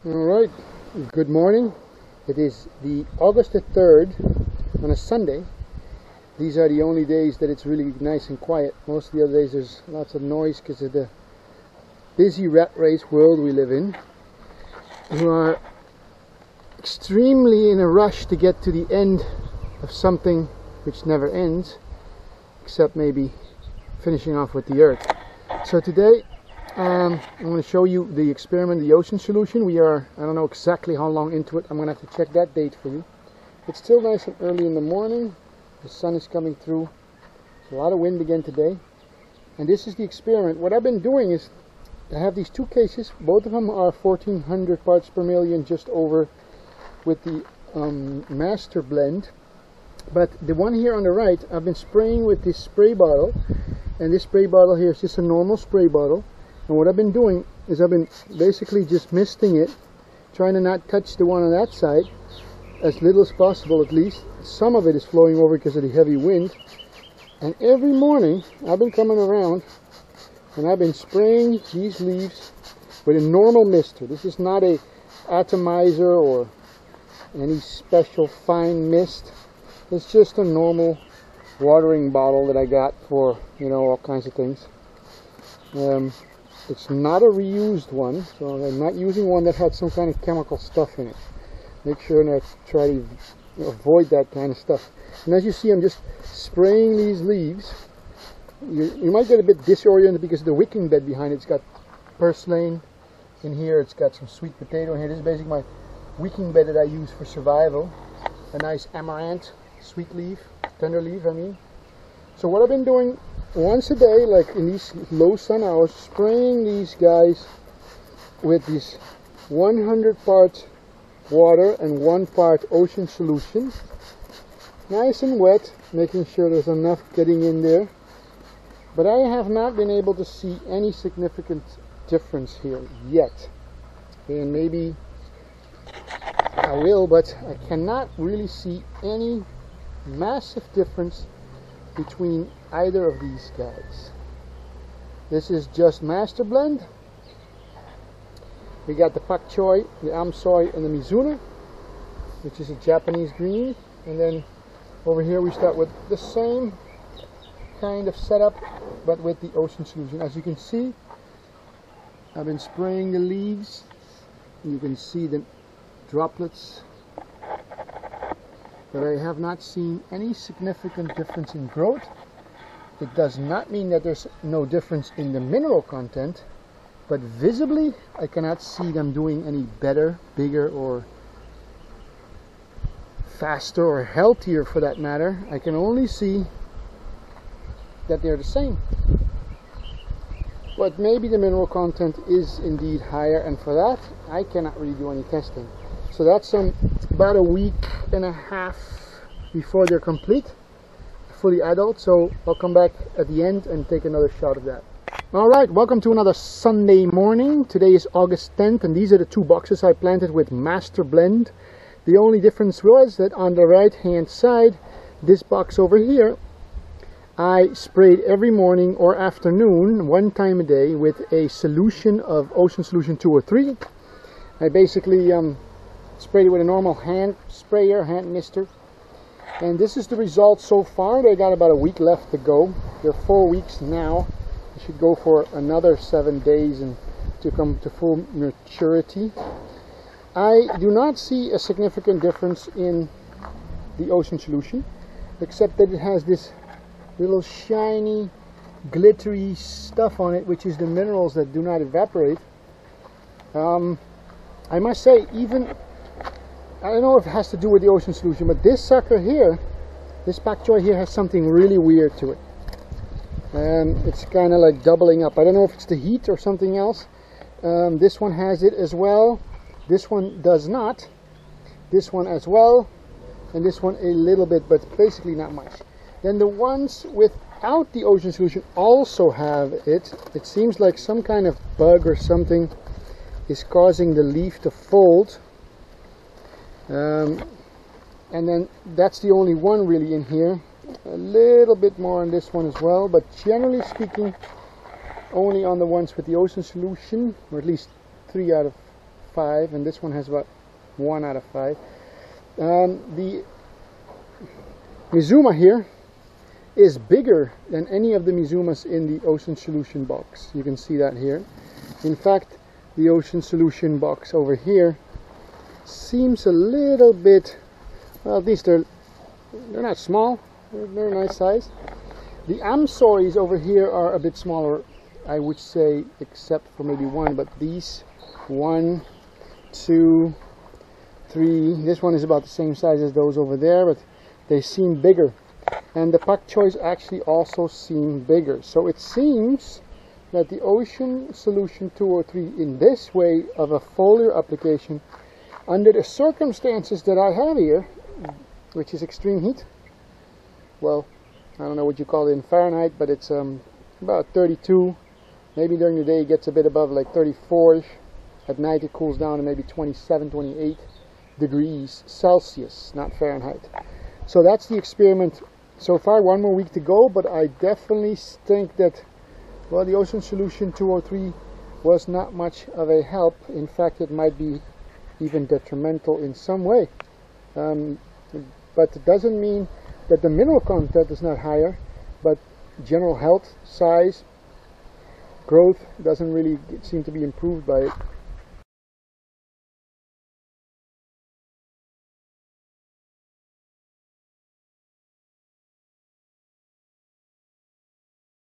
Alright, good morning. It is the August the 3rd on a Sunday. These are the only days that it's really nice and quiet. Most of the other days there's lots of noise because of the busy rat race world we live in. We are extremely in a rush to get to the end of something which never ends, except maybe finishing off with the Earth. So today I'm going to show you the experiment, the ocean solution. We are, I don't know exactly how long into it. I'm going to have to check that date for you. It's still nice and early in the morning. The sun is coming through. There's a lot of wind again today. And this is the experiment. What I've been doing is, I have these two cases. Both of them are 1400 parts per million, just over, with the master blend. But the one here on the right, I've been spraying with this spray bottle. And this spray bottle here is just a normal spray bottle. And what I've been doing is I've been basically just misting it, trying to not touch the one on that side, as little as possible at least. Some of it is flowing over because of the heavy wind. And every morning I've been coming around and I've been spraying these leaves with a normal mister. This is not a atomizer or any special fine mist. It's just a normal watering bottle that I got for, you know, all kinds of things. It's not a reused one, so I'm not using one that had some kind of chemical stuff in it. Make sure not try to avoid that kind of stuff. And as you see, I'm just spraying these leaves. You might get a bit disoriented because the wicking bed behind it's got purslane in here. It's got some sweet potato in here. This is basically my wicking bed that I use for survival. A nice amaranth, sweet leaf, tender leaf, I mean. So what I've been doing once a day, like in these low sun hours, spraying these guys with this 100 parts water and 1 part ocean solution. Nice and wet, making sure there's enough getting in there. But I have not been able to see any significant difference here yet. And maybe I will, but I cannot really see any massive difference between either of these guys. This is just master blend. We got the pak choi, the amsoy, and the Mizuna, which is a Japanese green. And then over here we start with the same kind of setup, but with the ocean solution. As you can see, I've been spraying the leaves. You can see the droplets, but I have not seen any significant difference in growth. It does not mean that there's no difference in the mineral content, but visibly I cannot see them doing any better, bigger, or faster, or healthier for that matter. I can only see that they're the same. But maybe the mineral content is indeed higher, and for that I cannot really do any testing. So that's about a week and a half before they're complete, fully adult. So I'll come back at the end and take another shot of that. Alright, welcome to another Sunday morning. Today is August 10th, and these are the two boxes I planted with Master Blend. The only difference was that on the right hand side, this box over here, I sprayed every morning or afternoon, 1 time a day, with a solution of Ocean Solution 203. I basically sprayed it with a normal hand sprayer, hand mister. And this is the result so far. They got about a week left to go. They're 4 weeks now. They should go for another 7 days and to come to full maturity. I do not see a significant difference in the ocean solution, except that it has this little shiny, glittery stuff on it, which is the minerals that do not evaporate. I must say, even, I don't know if it has to do with the ocean solution, but this sucker here, this pak choi here, has something really weird to it. It's kind of like doubling up. I don't know if it's the heat or something else. This one has it as well. This one does not. This one as well. And this one a little bit, but basically not much. Then the ones without the ocean solution also have it. It seems like some kind of bug or something is causing the leaf to fold. And then that's the only one really in here. A little bit more on this one as well, but generally speaking, only on the ones with the ocean solution, or at least 3 out of 5, and this one has about 1 out of 5. The Mizuma here is bigger than any of the Mizumas in the Ocean Solution box. You can see that here. In fact, the Ocean Solution box over here seems a little bit, well, at least they're not small, they're a nice size. The Amsoris over here are a bit smaller, I would say, except for maybe one, but these 1, 2, 3, this one is about the same size as those over there, but they seem bigger. And the pak choys actually also seem bigger. So it seems that the Ocean Solution 203 in this way of a foliar application, under the circumstances that I have here, which is extreme heat, well, I don't know what you call it in Fahrenheit, but it's about 32. Maybe during the day it gets a bit above like 34ish. At night it cools down to maybe 27, 28 degrees Celsius, not Fahrenheit. So that's the experiment so far. 1 more week to go, but I definitely think that, well, the Ocean Solution 203 was not much of a help. In fact, it might be even detrimental in some way. But it doesn't mean that the mineral content is not higher, but general health, size, growth doesn't really seem to be improved by it.